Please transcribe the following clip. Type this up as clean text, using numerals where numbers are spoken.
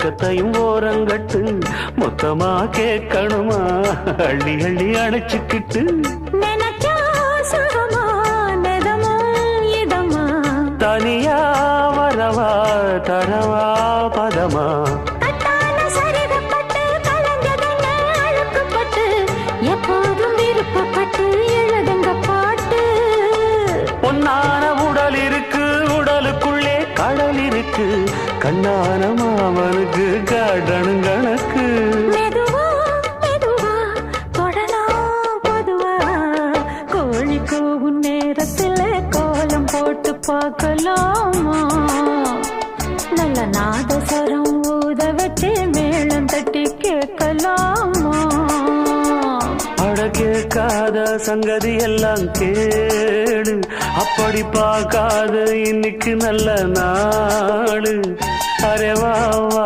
வெக்கத்தையும் ஓரங்கட்டு மொத்தமா கேட்கணுமா அள்ளி அள்ளி அணைச்சுக்கிட்டு தனியா வரவா தரவா பதமா எப்போதும் விருப்பப்பட்டு எழுதுங்க பாட்டு பொன்னான உடல் இருக்கு உடலுக்குள்ளே கடல் இருக்கு கண்ணான மாமனுக்கு காடணும் கணக்கு மெதுவா மெதுவா தொடலாம் பொதுவா கோழி கூவும் நேரத்தில் கோலம் போட்டு பார்க்கலாமா நல்ல நாதஸ்வரம் ஊத வச்சு மேளம் தட்டி கேட்கலாமா கேட்காத சங்கதி எல்லாம் கேடு அப்படி பார்க்காத இன்னைக்கு நல்ல நாடு அரே வா வா